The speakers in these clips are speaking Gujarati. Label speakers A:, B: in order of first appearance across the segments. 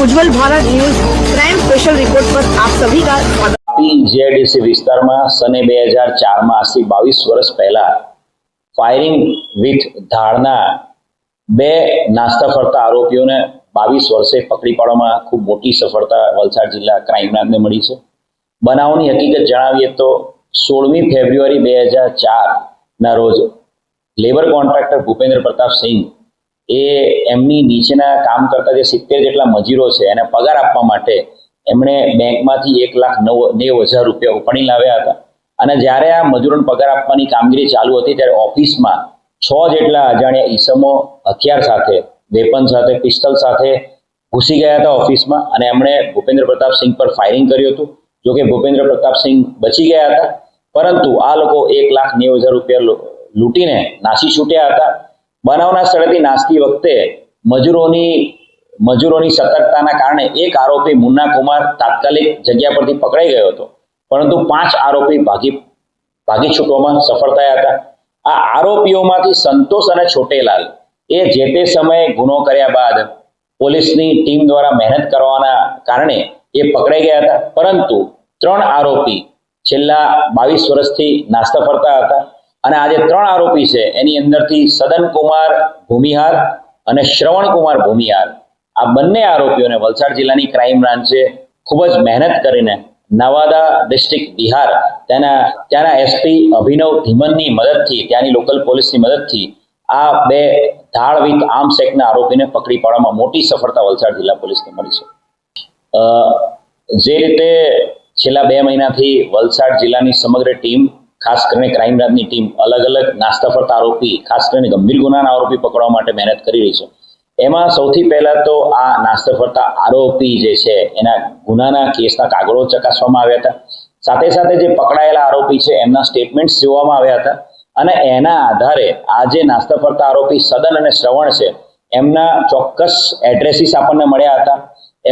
A: उज्जवल Bharat news crime special report पर आप सभी का स्वागत।
B: જીઆઈડીસી વિસ્તારમાં સને 2004માં આજથી 22 વર્ષ પહેલા ફાયરિંગ વિથ ધાડના બે નાસ્તા ફરતા આરોપીઓને 22 વર્ષે પકડી પાડવામાં ખૂબ મોટી સફળતા વલસાડ જિલ્લા ક્રાઇમ બ્રાન્ચને મળી છે. બનાવની હકીકત જણાવીએ તો 16મી ફેબ્રુઆરી 2004ના રોજ લેબર કોન્ટ્રાક્ટર ભૂપેન્દ્ર પ્રતાપ સિંહ એ એમની નીચેના કામ કરતા જે 70 જેટલા મજૂરો છે એને પગાર આપવા માટે એમણે બેંકમાંથી 1,90,000 રૂપિયા ઉપાડી લાવ્યા હતા. અને જ્યારે આ મજૂરોને પગાર આપવાની કામગીરી ચાલુ હતી ત્યારે ઓફિસમાં 6 જેટલા અજાણ્યા ઈસમો હથિયાર સાથે, વેપન સાથે, પિસ્તલ સાથે ઘૂસી ગયા હતા ઓફિસમાં અને એમણે ભૂપેન્દ્ર પ્રતાપ સિંહ પર ફાયરિંગ કર્યું હતું. જોકે ભૂપેન્દ્ર પ્રતાપ સિંહ બચી ગયા હતા, પરંતુ આ લોકો 1,90,000 રૂપિયા લૂંટીને નાસી છૂટ્યા હતા. બનાવના સ્થળેથી નાસતી વખતે મજૂરોની સતર્કતાના કારણે એક આરોપી મુન્ના કુમાર તાત્કાલિક જગ્યા પરથી પકડાઈ ગયો હતો, પરંતુ 5 આરોપી ભાગી છૂટવામાં સફળ થયા હતા. આ આરોપીઓમાંથી સંતોષ અને છોટેલાલ એ જે તે સમયે ગુનો કર્યા બાદ પોલીસની ટીમ દ્વારા મહેનત કરવાના કારણે એ પકડાઈ ગયા હતા, પરંતુ 3 આરોપી છેલ્લા 22 વર્ષથી નાસ્તા ફરતા હતા. અને આ જે 3 આરોપી છે એની અંદરથી સદનકુમાર ભૂમિહાર અને શ્રવણકુમાર ભૂમિહાર, આ બંને આરોપીઓને વલસાડ જિલ્લાની ક્રાઇમ બ્રાન્ચે ખૂબ જ મહેનત કરીને નવાદા ડિસ્ટ્રિક્ટ બિહાર ત્યાંના એસપી અભિનવ ધીમનની મદદથી, ત્યાંની લોકલ પોલીસની મદદથી આ 2 ધાડ વિથ આર્મ્સ એક્ટના આરોપીને પકડી પાડવામાં મોટી સફળતા વલસાડ જિલ્લા પોલીસને મળી છે. જે રીતે છેલ્લા 2 મહિનાથી વલસાડ જિલ્લાની સમગ્ર ટીમ, ખાસ કરીને ક્રાઇમ બ્રાન્ચની ટીમ અલગ અલગ નાસ્તા ફરતા આરોપી, ખાસ કરીને ગંભીર ગુનાના આરોપી પકડવા માટે મહેનત કરી રહી છે. એમાં સૌથી પહેલા તો આ નાસ્તા ફરતા આરોપી જે છે એના ગુનાના કેસના કાગળો ચકાસવામાં આવ્યા હતા. સાથે સાથે જે પકડાયેલા આરોપી છે એમના સ્ટેટમેન્ટ્સ જોવામાં આવ્યા હતા અને એના આધારે આ જે નાસ્તા ફરતા આરોપી સદન અને શ્રવણ છે એમના ચોક્કસ એડ્રેસીસ આપણને મળ્યા હતા.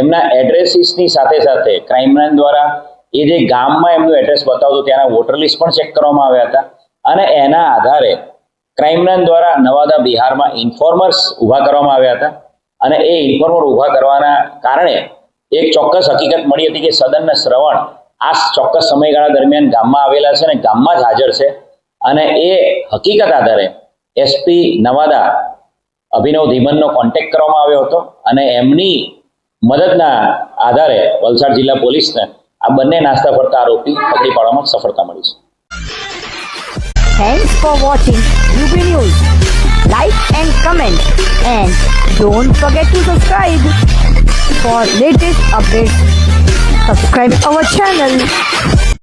B: એમના એડ્રેસીસની સાથે સાથે ક્રાઇમ બ્રાન્ચ દ્વારા એ જે ગામમાં એમનું એડ્રેસ બતાવતું ત્યાંના વોટર લિસ્ટ પણ ચેક કરવામાં આવ્યા હતા અને એના આધારે ક્રાઇમ બ્રાન્ચ દ્વારા નવાદા બિહારમાં ઇન્ફોર્મર્સ ઊભા કરવામાં આવ્યા હતા. અને એ ઇન્ફોર્મર ઊભા કરવાના કારણે એક ચોક્કસ હકીકત મળી હતી કે સદન અને શ્રવણ આ ચોક્કસ સમયગાળા દરમિયાન ગામમાં આવેલા છે અને ગામમાં જ હાજર છે. અને એ હકીકત આધારે એસપી નવાદા અભિનવ ધીમનનો કોન્ટેક્ટ કરવામાં આવ્યો હતો અને એમની મદદના આધારે વલસાડ જિલ્લા પોલીસને આ બંને નાસ્તા ફરતા આરોપી પકડી પાડવામાં સફળતા મળી છે.
A: Thanks for watching UB News. Like and comment, and don't forget to subscribe for latest updates. Subscribe our channel.